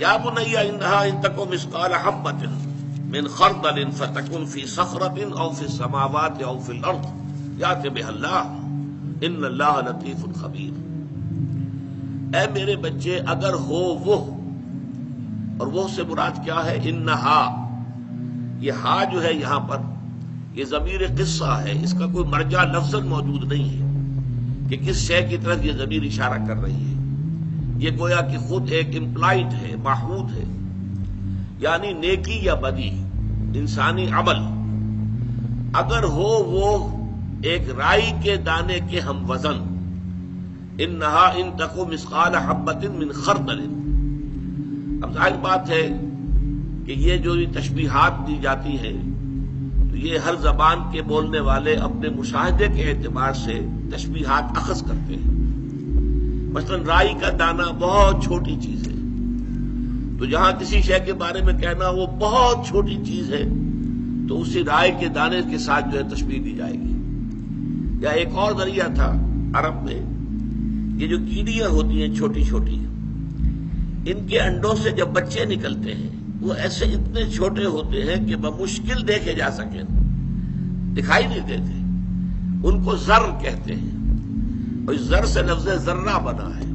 یا بنی انہا ان تک مثقال حبۃ من خردل فتکن فی صخرۃ او فی السماوات او فی الارض یأت بها اللہ ان اللہ لطیف خبیر۔ اے میرے بچے، اگر ہو وہ، اور وہ سے مراد کیا ہے؟ انہا، یہ ہا جو ہے یہاں پر یہ ضمیر قصہ ہے، اس کا کوئی مرجع لفظاً موجود نہیں ہے کہ کس شے کی طرف یہ ضمیر اشارہ کر رہی ہے۔ یہ گویا کہ خود ایک امپلائڈ ہے، محمود ہے، یعنی نیکی یا بدی، انسانی عمل اگر ہو وہ ایک رائی کے دانے کے ہم وزن، انہا ان تکو مثقال حبۃ من خردل۔ اب ظاہر بات ہے کہ یہ جو تشبیہات دی جاتی ہیں تو یہ ہر زبان کے بولنے والے اپنے مشاہدے کے اعتبار سے تشبیہات اخذ کرتے ہیں۔ مثلا رائی کا دانہ بہت چھوٹی چیز ہے، تو جہاں کسی شے کے بارے میں کہنا وہ بہت چھوٹی چیز ہے تو اسی رائی کے دانے کے ساتھ جو ہے تشبیہ دی جائے گی۔ یا ایک اور ذریعہ تھا عرب میں، یہ جو کیڑیاں ہوتی ہیں چھوٹی چھوٹی، ان کے انڈوں سے جب بچے نکلتے ہیں وہ ایسے اتنے چھوٹے ہوتے ہیں کہ بمشکل دیکھے جا سکیں، دکھائی نہیں دیتے، ان کو ذر کہتے ہیں، اور اس ذر سے لفظ ذرہ بنا ہے۔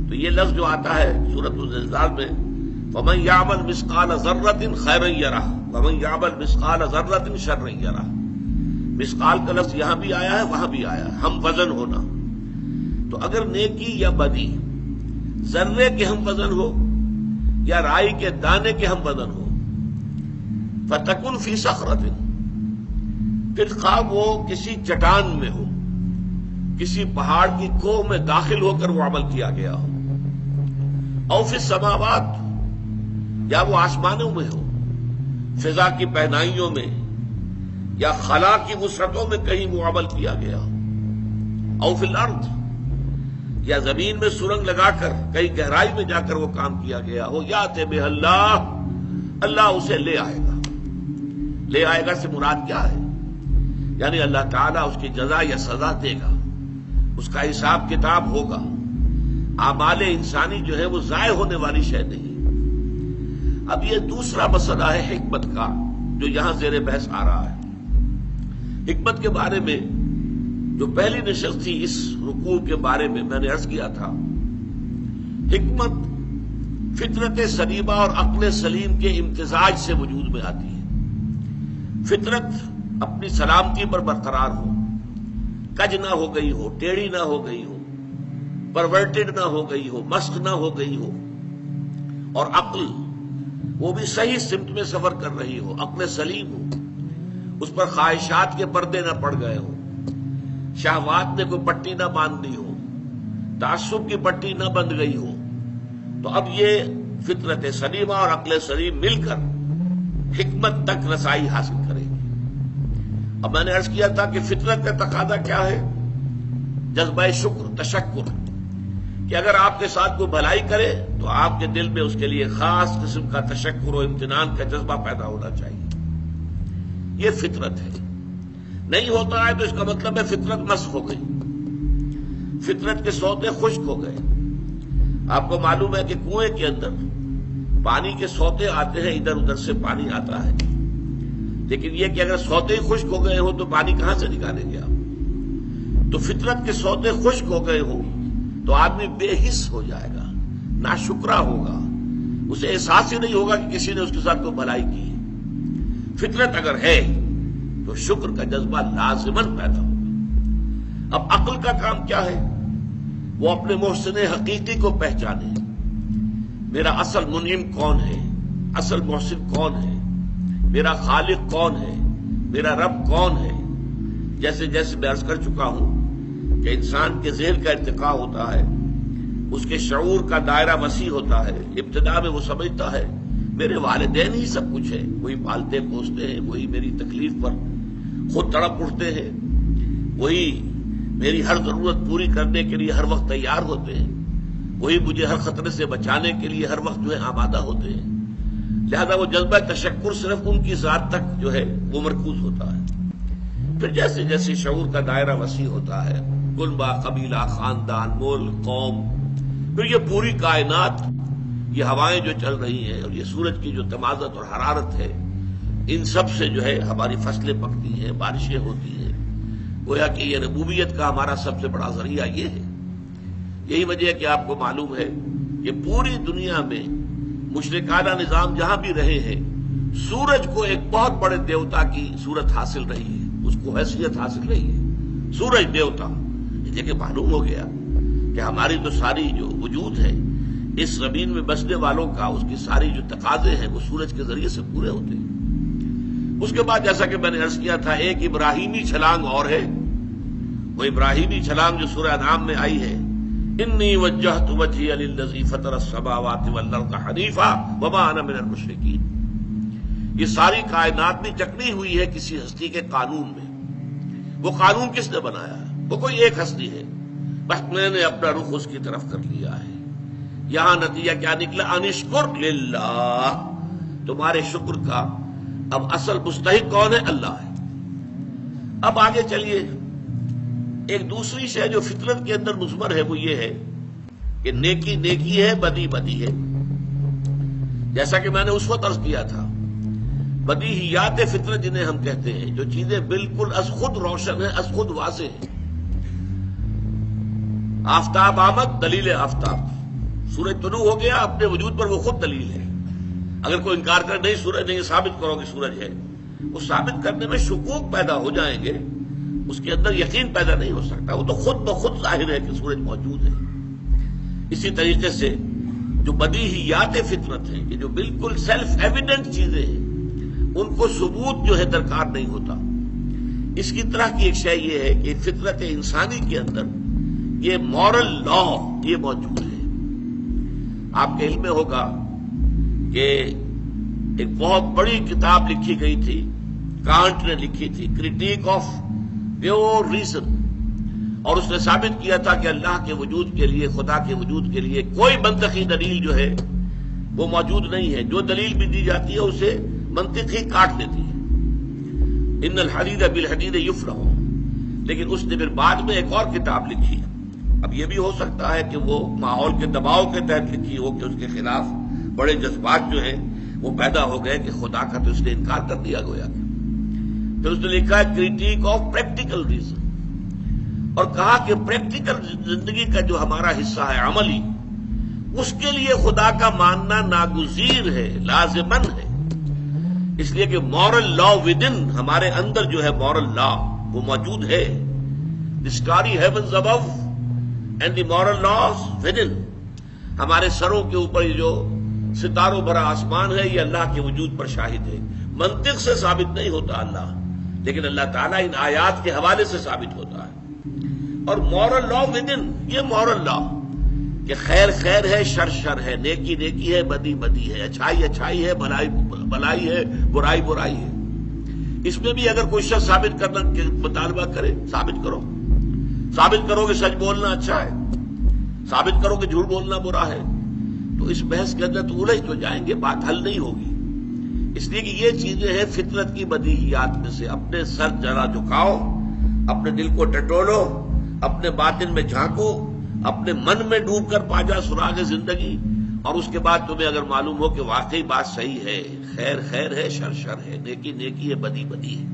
تو یہ لفظ جو آتا ہے سورۃ الزلزال میں، وَمَن يَعْمَلْ مِثْقَالَ ذَرَّةٍ خَيْرًا يَرَهُ وَمَن يَعْمَلْ مِثْقَالَ ذَرَّةٍ شَرًّا يَرَهُ۔ مثقال کا لفظ یہاں بھی آیا ہے وہاں بھی آیا ہے، ہم وزن ہونا۔ تو اگر نیکی یا بدی ذرے کے ہم وزن ہو یا رائی کے دانے کے ہم وزن ہو، فَتَكُنْ فِي صَخْرَةٍ، پھر خواہ وہ کسی چٹان میں ہو، کسی پہاڑ کی کوہ میں داخل ہو کر وہ عمل کیا گیا ہو، او فی السماوات، یا وہ آسمانوں میں ہو، فضا کی پہنائیوں میں یا خلا کی وسعتوں میں کہیں وہ عمل کیا گیا ہو، او فی الارض، یا زمین میں سرنگ لگا کر کئی گہرائی میں جا کر وہ کام کیا گیا ہو، یأت بہ اللہ، اللہ اسے لے آئے گا۔ لے آئے گا سے مراد کیا ہے؟ یعنی اللہ تعالیٰ اس کی جزا یا سزا دے گا، اس کا حساب کتاب ہوگا۔ اعمال انسانی جو ہے وہ ضائع ہونے والی شے نہیں۔ اب یہ دوسرا مسئلہ ہے حکمت کا، جو یہاں زیر بحث آ رہا ہے۔ حکمت کے بارے میں جو پہلی نشست تھی اس رکوع کے بارے میں نے عرض کیا تھا، حکمت فطرت سلیمہ اور عقل سلیم کے امتزاج سے وجود میں آتی ہے۔ فطرت اپنی سلامتی پر برقرار ہو، کج نہ ہو گئی ہو، ٹیڑھی نہ ہو گئی ہو، پرورٹڈ نہ ہو گئی ہو، مسخ نہ ہو گئی ہو، اور عقل وہ بھی صحیح سمت میں سفر کر رہی ہو، عقل سلیم ہو، اس پر خواہشات کے پردے نہ پڑ گئے ہوں، شہوات نے کوئی پٹی نہ باندھ لی ہو، تعصب کی پٹی نہ بند گئی ہو، تو اب یہ فطرت سلیمہ اور عقل سلیم مل کر حکمت تک رسائی حاصل کرے گی۔ اب میں نے عرض کیا تھا کہ فطرت کا تقاضا کیا ہے؟ جذبہ شکر، تشکر، کہ اگر آپ کے ساتھ کوئی بھلائی کرے تو آپ کے دل میں اس کے لیے خاص قسم کا تشکر و امتنان کا جذبہ پیدا ہونا چاہیے۔ یہ فطرت ہے۔ نہیں ہوتا ہے تو اس کا مطلب ہے فطرت مسخ ہو گئی، فطرت کے سوتے خشک ہو گئے۔ آپ کو معلوم ہے کہ کنویں کے اندر پانی کے سوتے آتے ہیں، ادھر ادھر سے پانی آتا ہے، لیکن یہ کہ اگر سوتے ہی خشک ہو گئے ہو تو پانی کہاں سے نکالیں گے آپ؟ تو فطرت کے سوتے خشک ہو گئے ہو تو آدمی بے حس ہو جائے گا، ناشکرا ہوگا، اسے احساس ہی نہیں ہوگا کہ کسی نے اس کے ساتھ کوئی بھلائی کی ہے۔ فطرت اگر ہے تو شکر کا جذبہ لازماً پیدا ہوگا۔ اب عقل کا کام کیا ہے؟ وہ اپنے محسن حقیقی کو پہچانے، میرا اصل منعم کون ہے، اصل محسن کون ہے، میرا خالق کون ہے، میرا رب کون ہے۔ جیسے جیسے میں عرض کر چکا ہوں کہ انسان کے ذہن کا ارتقاء ہوتا ہے، اس کے شعور کا دائرہ وسیع ہوتا ہے، ابتدا میں وہ سمجھتا ہے میرے والدین ہی سب کچھ ہے، وہی پالتے پوستے ہیں، وہی میری تکلیف پر خود تڑپ اٹھتے ہیں، وہی میری ہر ضرورت پوری کرنے کے لیے ہر وقت تیار ہوتے ہیں، وہی مجھے ہر خطرے سے بچانے کے لیے ہر وقت جو ہے آمادہ ہوتے ہیں۔ لہذا وہ جذبہ تشکر صرف ان کی ذات تک جو ہے وہ مرکوز ہوتا ہے۔ پھر جیسے جیسے شعور کا دائرہ وسیع ہوتا ہے، کنبہ، قبیلہ، خاندان، ملک، قوم، پھر یہ پوری کائنات یہ ہوائیں جو چل رہی ہیں اور یہ سورج کی جو تمازت اور حرارت ہے، ان سب سے جو ہے ہماری فصلیں پکتی ہیں، بارشیں ہوتی ہیں۔ گویا کہ یہ ربوبیت کا ہمارا سب سے بڑا ذریعہ یہ ہے۔ یہی وجہ ہے کہ آپ کو معلوم ہے کہ پوری دنیا میں مشرکانہ نظام جہاں بھی رہے ہیں، سورج کو ایک بہت بڑے دیوتا کی صورت حاصل رہی ہے، اس کو حیثیت حاصل رہی ہے، سورج دیوتا۔ یہ کہ معلوم ہو گیا کہ ہماری تو ساری جو وجود ہے اس زمین میں بسنے والوں کا، اس کی ساری جو تقاضے ہیں وہ سورج کے ذریعے سے پورے ہوتے ہیں۔ اس کے بعد جیسا کہ میں نے عرض کیا تھا، ایک ابراہیمی چھلانگ اور ہے، وہ ابراہیمی چھلانگ جو سورہ انعام میں آئی ہے، انی وجہت وجہی للذی فطر السماوات والارض حنیفا وما انا من المشرکین۔ یہ ساری کائنات بھی جکڑی ہوئی ہے کسی ہستی کے قانون میں۔ وہ قانون کس نے بنایا ہے؟ وہ کوئی ایک ہستی ہے، بس میں نے اپنا رخ اس کی طرف کر لیا ہے۔ یہاں نتیجہ کیا نکلا؟ انشکر للہ، تمہارے شکر کا اب اصل مستحق کون ہے؟ اللہ ہے۔ اب آگے چلیے، ایک دوسری شے جو فطرت کے اندر مضمر ہے وہ یہ ہے کہ نیکی نیکی ہے، بدی بدی ہے۔ جیسا کہ میں نے اس وقت عرض کیا تھا، بدیہیات فطرت جنہیں ہم کہتے ہیں، جو چیزیں بالکل از خود روشن ہیں، از خود واضح ہیں۔ آفتاب آمد، دلیل آفتاب، سورج طلوع ہو گیا، اپنے وجود پر وہ خود دلیل ہے۔ اگر کوئی انکار کرے نہیں سورج نہیں، ثابت کرو کہ سورج ہے، وہ ثابت کرنے میں شکوک پیدا ہو جائیں گے، اس کے اندر یقین پیدا نہیں ہو سکتا۔ وہ تو خود بخود ظاہر ہے کہ سورج موجود ہے۔ اسی طریقے سے جو بدیہیات فطرت ہیں، کہ جو بالکل سیلف ایویڈنٹ چیزیں ہیں، ان کو ثبوت جو ہے درکار نہیں ہوتا۔ اس کی طرح کی ایک شے یہ ہے کہ فطرت انسانی کے اندر یہ مورل لا یہ موجود ہے۔ آپ کے علم میں ہوگا کہ ایک بہت بڑی کتاب لکھی گئی تھی، کانٹ نے لکھی تھی، کرٹیک آف پیور ریزن، اور اس نے ثابت کیا تھا کہ اللہ کے وجود کے لیے، خدا کے وجود کے لیے کوئی منطقی دلیل جو ہے وہ موجود نہیں ہے۔ جو دلیل بھی دی جاتی ہے اسے منطق ہی کاٹ دیتی ہے۔ ان الحدید بالحدید یفرح، لیکن اس نے پھر بعد میں ایک اور کتاب لکھی۔ اب یہ بھی ہو سکتا ہے کہ وہ ماحول کے دباؤ کے تحت لکھی ہو کہ اس کے خلاف بڑے جذبات جو ہیں وہ پیدا ہو گئے کہ خدا کا تو اس نے انکار کر دیا گویا کہ۔ پھر اس نے لکھا ہے کرٹیک آف پریکٹیکل ریزن، اور کہا کہ پریکٹیکل زندگی کا جو ہمارا حصہ ہے عملی، اس کے لیے خدا کا ماننا ناگزیر ہے، لازمن ہے۔ اس لیے کہ مورل لا ودن، ہمارے اندر جو ہے مورل لا وہ موجود ہے۔ The starry heavens above and the moral laws within, ہمارے سروں کے اوپر یہ جو ستاروں بھرا آسمان ہے یہ اللہ کے وجود پر شاہد ہے۔ منطق سے ثابت نہیں ہوتا اللہ، لیکن اللہ تعالیٰ ان آیات کے حوالے سے ثابت ہوتا ہے۔ اور مورل لا ودن، یہ مورل لا کہ خیر خیر ہے، شر شر ہے، نیکی نیکی ہے، بدی بدی ہے، اچھائی اچھائی ہے، بھلائی بھلائی ہے، برائی برائی ہے۔ اس میں بھی اگر کوئی شخص ثابت کرنا مطالبہ کرے، ثابت کرو، ثابت کرو کہ سچ بولنا اچھا ہے، ثابت کرو کہ جھوٹ بولنا برا ہے، تو اس بحث کے اندر تو الجھ تو جائیں گے، بات حل نہیں ہوگی۔ اس لیے کہ یہ چیزیں ہیں فطرت کی بدیہیات میں سے۔ اپنے سر ذرا جھکاؤ، اپنے دل کو ٹٹولو، اپنے باطن میں جھانکو، اپنے من میں ڈوب کر پا جا سراغ زندگی، اور اس کے بعد تمہیں اگر معلوم ہو کہ واقعی بات صحیح ہے، خیر خیر ہے، شر شر ہے، نیکی نیکی ہے، بدی بدی ہے۔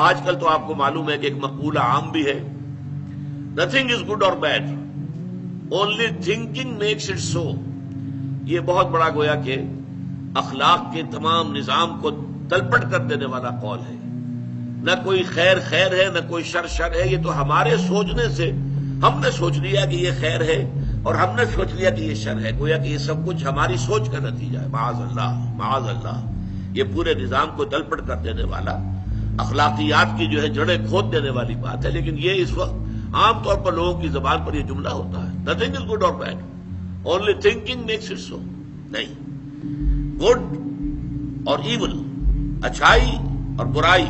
آج کل تو آپ کو معلوم ہے کہ ایک مقولہ عام بھی ہے، نتھنگ از گڈ اور bad, only thinking makes it so. یہ بہت بڑا گویا کہ اخلاق کے تمام نظام کو تلپٹ کر دینے والا قول ہے۔ نہ کوئی خیر خیر ہے، نہ کوئی شر شر ہے، یہ تو ہمارے سوچنے سے ہم نے سوچ لیا کہ یہ خیر ہے اور ہم نے سوچ لیا کہ یہ شر ہے، گویا کہ یہ سب کچھ ہماری سوچ کا نتیجہ ہے۔ معاذ اللہ معاذ اللہ، یہ پورے نظام کو تلپٹ کر دینے والا، اخلاقیات کی جو ہے جڑیں کھود دینے والی بات ہے۔ لیکن یہ اس وقت عام طور پر لوگوں کی زبان پر یہ جملہ ہوتا ہے، نتھنگ از گڈ اور bad, only thinking makes it so. نہیں، گڈ اور ایول، اچھائی اور برائی،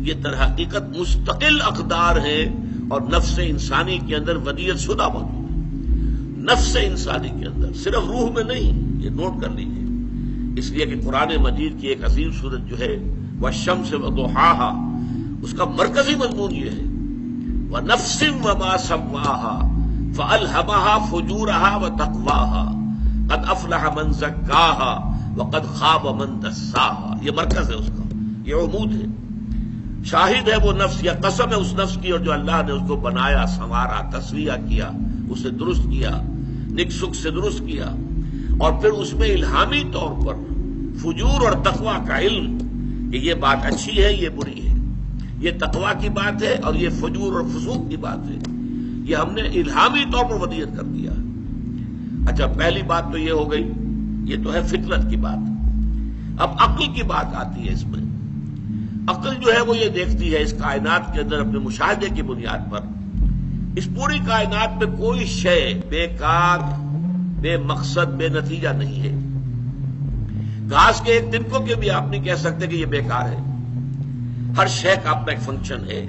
یہ در حقیقت مستقل اقدار ہیں، اور نفس انسانی کے اندر ودیعت شدہ موجود ہے۔ نفس انسانی کے اندر، صرف روح میں نہیں، یہ نوٹ کر لیجیے۔ اس لیے کہ قرآن مجید کی ایک عظیم سورت جو ہے والشمس وضحاها، اس کا مرکزی مضمون یہ ہے وَنَفْسٍ وَمَا سَوَّاهَا فَأَلْهَمَهَا فُجُورَهَا وَتَقْوَاهَا افلح من زکاہا وقد خاب من دساہا، یہ مرکز ہے اس کا، یہ عمود ہے۔ شاہد ہے وہ نفس یا قسم ہے اس نفس کی، اور جو اللہ نے اس کو بنایا، سنوارا، تصفیہ کیا، اسے درست کیا، نک سکھ سے درست کیا، اور پھر اس میں الہامی طور پر فجور اور تقوی کا علم کہ یہ بات اچھی ہے، یہ بری ہے، یہ تقوی کی بات ہے اور یہ فجور اور فسوق کی بات ہے، یہ ہم نے الہامی طور پر ودیت کر دیا۔ اچھا، پہلی بات تو یہ ہو گئی، یہ تو ہے فطرت کی بات۔ اب عقل کی بات آتی ہے اس میں۔ عقل جو ہے وہ یہ دیکھتی ہے اس کائنات کے اندر اپنے مشاہدے کی بنیاد پر، اس پوری کائنات میں کوئی شے بیکار، بے مقصد، بے نتیجہ نہیں ہے۔ گھاس کے ایک تنکوں کے بھی آپ نہیں کہہ سکتے کہ یہ بیکار ہے، ہر شے کا اپنا ایک فنکشن ہے۔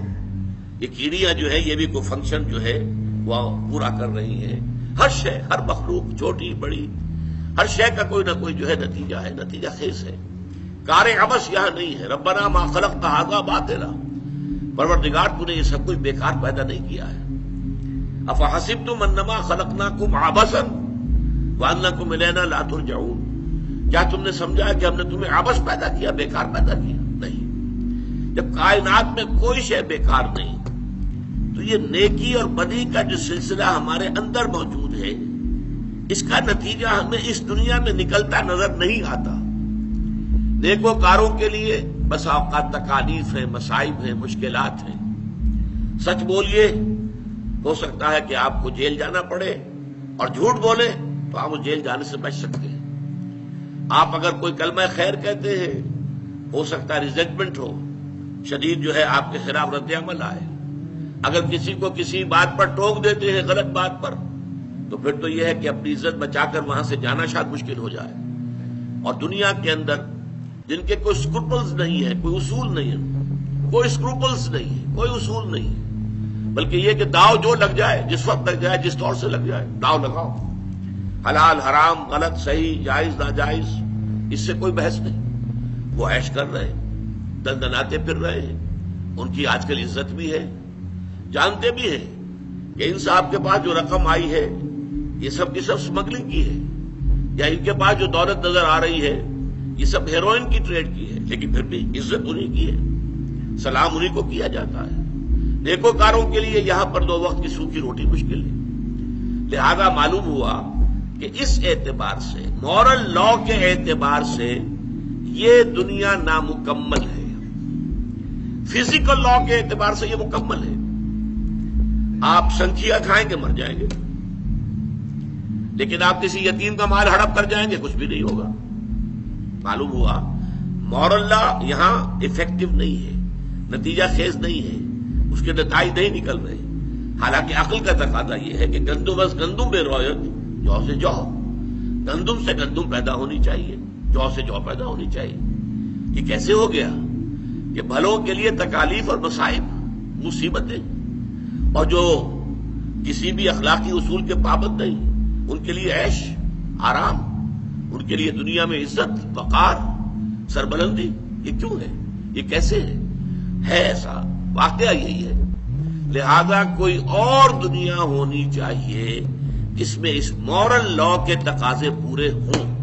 یہ کیڑیاں جو ہے یہ بھی کوئی فنکشن جو ہے وہ پورا کر رہی ہیں۔ ہر شے، ہر مخلوق، چھوٹی بڑی، ہر شے کا کوئی نہ کوئی جو ہے نتیجہ ہے، نتیجہ خیز ہے۔ کار عبث یہاں نہیں ہے۔ ربنا ما خلقت ھذا باطلا، پروردگار تو نے یہ سب کچھ بیکار پیدا نہیں کیا ہے۔ افحسبتم انما خلقناکم عبثا وانکم الینا لا ترجعون، کیا تم نے سمجھا ہے کہ ہم نے تمہیں عبث پیدا کیا، بیکار پیدا کیا؟ نہیں۔ جب کائنات میں کوئی شے بیکار نہیں تو یہ نیکی اور بدی کا جو سلسلہ ہمارے اندر موجود ہے، اس کا نتیجہ ہمیں اس دنیا میں نکلتا نظر نہیں آتا۔ نیکوکاروں کے لیے بس اوقات تکالیف ہیں، مصائب ہیں، مشکلات ہیں۔ سچ بولیے، ہو سکتا ہے کہ آپ کو جیل جانا پڑے، اور جھوٹ بولے تو آپ جیل جانے سے بچ سکتے ہیں۔ آپ اگر کوئی کلمہ خیر کہتے ہیں، ہو سکتا ہے ریزنٹمنٹ ہو، شدید جو ہے آپ کے خلاف رد عمل آئے۔ اگر کسی کو کسی بات پر ٹوک دیتے ہیں، غلط بات پر، تو پھر تو یہ ہے کہ اپنی عزت بچا کر وہاں سے جانا شاید مشکل ہو جائے۔ اور دنیا کے اندر جن کے کوئی اسکروپلز نہیں ہے، کوئی اصول نہیں ہے، کوئی اسکروپلز نہیں ہے، کوئی اصول نہیں ہے، بلکہ یہ کہ داؤ جو لگ جائے، جس وقت لگ جائے، جس طور سے لگ جائے، داؤ لگاؤ۔ حلال حرام، غلط صحیح، جائز ناجائز، اس سے کوئی بحث نہیں۔ وہ عیش کر رہے ہیں، دندناتے پھر رہے ہیں، ان کی آج کل عزت بھی ہے، جانتے بھی ہیں کہ ان صاحب کے پاس جو رقم آئی ہے یہ سب کی سب اسمگلنگ کی ہے، یا ان کے پاس جو دولت نظر آ رہی ہے یہ سب ہیروئن کی ٹریڈ کی ہے، لیکن پھر بھی عزت انہیں کی ہے، سلام انہیں کو کیا جاتا ہے۔ نیکوکاروں کے لیے یہاں پر 2 وقت کی سوکھی روٹی مشکل ہے۔ لہذا معلوم ہوا کہ اس اعتبار سے، مورل لا کے اعتبار سے، یہ دنیا نامکمل ہے۔ فزیکل لا کے اعتبار سے یہ مکمل ہے۔ آپ سنکھیا کھائیں گے، مر جائیں گے، لیکن آپ کسی یتیم کا مال ہڑپ کر جائیں گے، کچھ بھی نہیں ہوگا۔ معلوم ہوا مورل لا یہاں افیکٹو نہیں ہے، نتیجہ خیز نہیں ہے، اس کے نتائج نہیں نکل رہے۔ حالانکہ عقل کا تقاضا یہ ہے کہ گندم از گندم بے رویت، جو سے جو، گندم سے گندم پیدا ہونی چاہیے، جو سے جو پیدا ہونی چاہیے۔ یہ کیسے ہو گیا کہ بھلوں کے لیے تکالیف اور مصائب، مصیبتیں، اور جو کسی بھی اخلاقی اصول کے پابند نہیں، ان کے لیے عیش، آرام، ان کے لیے دنیا میں عزت، وقار، سربلندی، یہ کیوں ہے؟ یہ کیسے ہے ایسا؟ واقعہ یہی ہے۔ لہذا کوئی اور دنیا ہونی چاہیے جس میں اس مورل لا کے تقاضے پورے ہوں۔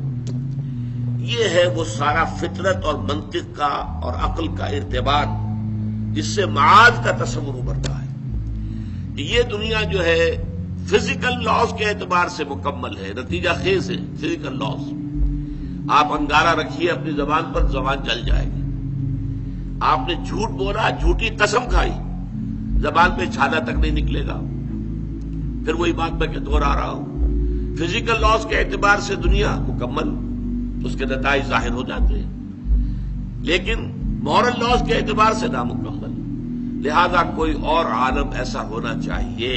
یہ ہے وہ سارا فطرت اور منطق کا اور عقل کا ارتباط جس سے معاد کا تصور ابھرتا ہے کہ یہ دنیا جو ہے فزیکل لاز کے اعتبار سے مکمل ہے، نتیجہ خیز ہے۔ فزیکل لاز، آپ انگارہ رکھیے اپنی زبان پر، زبان جل جائے گی۔ آپ نے جھوٹ بولا، جھوٹی قسم کھائی، زبان پہ چھالا تک نہیں نکلے گا۔ پھر وہی بات میں دوہرا رہا ہوں، فزیکل لاز کے اعتبار سے دنیا مکمل، اس کے نتائج ظاہر ہو جاتے ہیں، لیکن مورل لاز کے اعتبار سے نامکمل۔ لہذا کوئی اور عالم ایسا ہونا چاہیے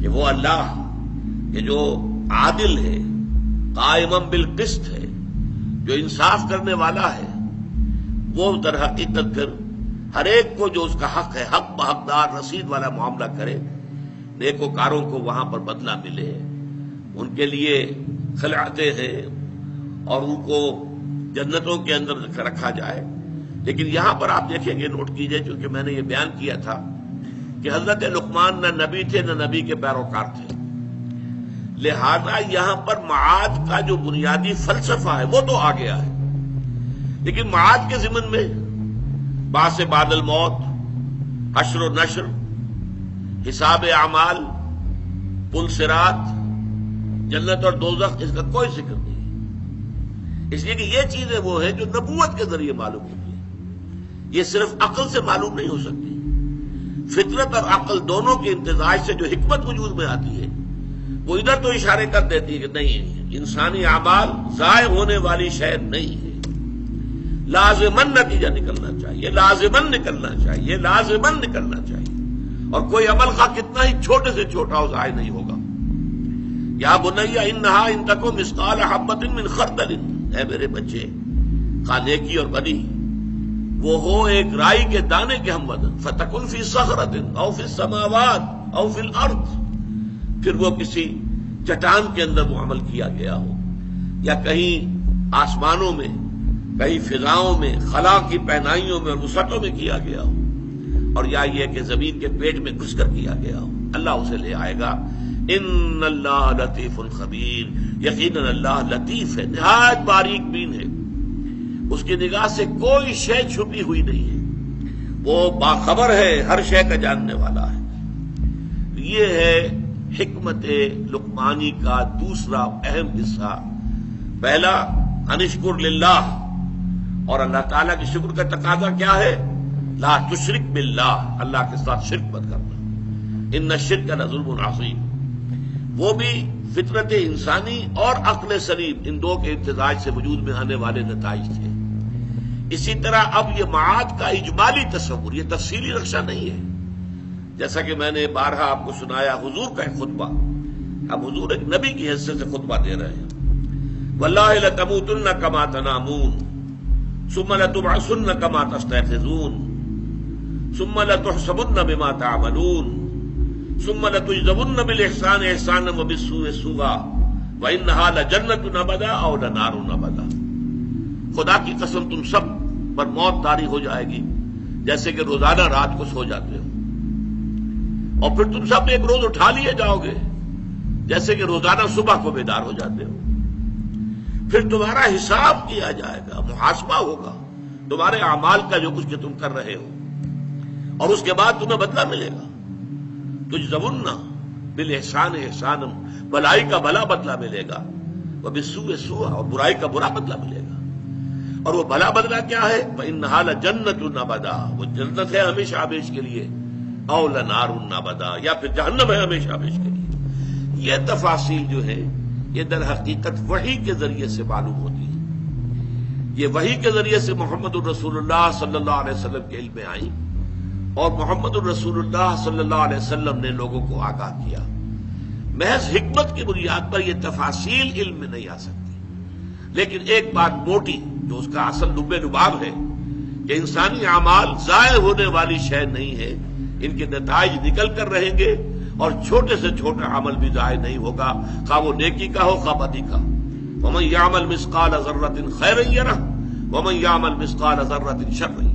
کہ وہ اللہ کہ جو عادل ہے، قائم بالقسط ہے، جو انصاف کرنے والا ہے، وہ در حقیقت پھر ہر ایک کو جو اس کا حق ہے، حق بحقدار رسید والا معاملہ کرے، نیکوکاروں کو وہاں پر بدلہ ملے، ان کے لیے خلعتیں ہیں اور ان کو جنتوں کے اندر رکھا جائے۔ لیکن یہاں پر آپ دیکھیں گے، نوٹ کیجئے، چونکہ میں نے یہ بیان کیا تھا کہ حضرت لقمان نہ نبی تھے نہ نبی کے پیروکار تھے، لہذا یہاں پر معاد کا جو بنیادی فلسفہ ہے وہ تو آ گیا ہے، لیکن معاد کے ضمن میں بعث بعد الموت، حشر و نشر، حساب اعمال، پل صراط، جنت اور دوزخ، اس کا کوئی ذکر نہیں ہے، اس لیے کہ یہ چیزیں وہ ہیں جو نبوت کے ذریعے معلوم ہوتی ہیں، یہ صرف عقل سے معلوم نہیں ہو سکتی۔ فطرت اور عقل دونوں کے امتزاج سے جو حکمت وجود میں آتی ہے وہ ادھر تو اشارے کر دیتی ہے کہ نہیں، انسانی اعمال ضائع ہونے والی شے نہیں ہے، لازماً نتیجہ نکلنا چاہیے، لازماً نکلنا چاہیے، لازماً نکلنا چاہیے، اور کوئی عمل خواہ کتنا ہی چھوٹے سے چھوٹا ہو ضائع نہیں ہوگا۔ یا بنی انہا ان تکو مثقال حبۃ من خردل، اے میرے بچے، خواہ نیکی اور بدی وہ ہو ایک رائی کے دانے کے ہم وزن، فتکن فی صخرۃ او فی السماوات او فی الارض، پھر وہ کسی چٹان کے اندر وہ عمل کیا گیا ہو، یا کہیں آسمانوں میں، کہیں فضاؤں میں، خلا کی پہنائیوں میں اور وسعتوں میں کیا گیا ہو، اور یا یہ کہ زمین کے پیٹ میں گھس کر کیا گیا ہو، اللہ اسے لے آئے گا۔ ان اللہ لطیف خبیر، یقیناً اللہ لطیف ہے، نہایت باریک بین ہے، اس کی نگاہ سے کوئی شے چھپی ہوئی نہیں ہے، وہ باخبر ہے، ہر شے کا جاننے والا ہے۔ یہ ہے حکمت لقمانی کا دوسرا اہم حصہ۔ پہلا، انشکر للہ، اور اللہ تعالیٰ کی شکر کا تقاضا کیا ہے؟ لا تشرک باللہ، اللہ کے ساتھ شرک مت کرنا، ان الشرک لظلم عظیم۔ وہ بھی فطرت انسانی اور عقل سلیم، ان دو کے امتزاج سے وجود میں آنے والے نتائج تھے۔ اسی طرح اب یہ معاد کا اجمالی تصور، یہ تفصیلی نقشہ نہیں ہے، جیسا کہ میں نے بارہا آپ کو سنایا حضور کا ایک خطبہ، اب حضور ایک نبی کی حیثیت سے خطبہ دے رہے ہیں، واللہ لتموتن کما تنامون ثم لتبعثن کما تستيقظون ثم لتحسبن بما تعملون ثم لتجزون بالاحسان احسانا وبالسوء سوءا وانها لجنة ابدا او لنار ابدا۔ خدا کی قسم تم سب پر موت طاری ہو جائے گی جیسے کہ روزانہ رات کو سو جاتے ہو، اور پھر تم سب ایک روز اٹھا لیے جاؤ گے جیسے کہ روزانہ صبح کو بیدار ہو جاتے ہو، پھر تمہارا حساب کیا جائے گا، محاسبہ ہوگا تمہارے اعمال کا جو کچھ کہ تم کر رہے ہو، اور اس کے بعد تمہیں بدلہ ملے گا۔ تجزون بالاحسان احسانا، بھلائی کا بھلا بدلہ ملے گا، وبالسوء سوءا، اور برائی کا برا بدلہ ملے گا، اور وہ بھلا بدلہ کیا ہے؟ وانھا لجنۃ ابدا، وہ جنت ہے ہمیشہ ہمیشہ کے لیے، او لنار ابدا، یا پھر جہنم ہے ہمیشہ ہمیشہ کے لیے۔ یہ تفاصیل جو ہے یہ در حقیقت وحی کے ذریعے سے معلوم ہوتی ہے، یہ وحی کے ذریعے سے محمد الرسول اللہ صلی اللہ علیہ وسلم کے علم میں آئی، اور محمد الرسول اللہ صلی اللہ علیہ وسلم نے لوگوں کو آگاہ کیا۔ محض حکمت کی بنیاد پر یہ تفاصیل علم میں نہیں آ سکتی، لیکن ایک بات موٹی جو اس کا اصل لب لباب ہے کہ انسانی اعمال ضائع ہونے والی شے نہیں ہے، ان کے نتائج نکل کر رہیں گے، اور چھوٹے سے چھوٹا عمل بھی ضائع نہیں ہوگا، خواہ وہ نیکی کا ہو خواہ بدی کا۔ ومن یعمل مثقال ذرۃ خیرا یرہ ومن یعمل مثقال ذرۃ شرا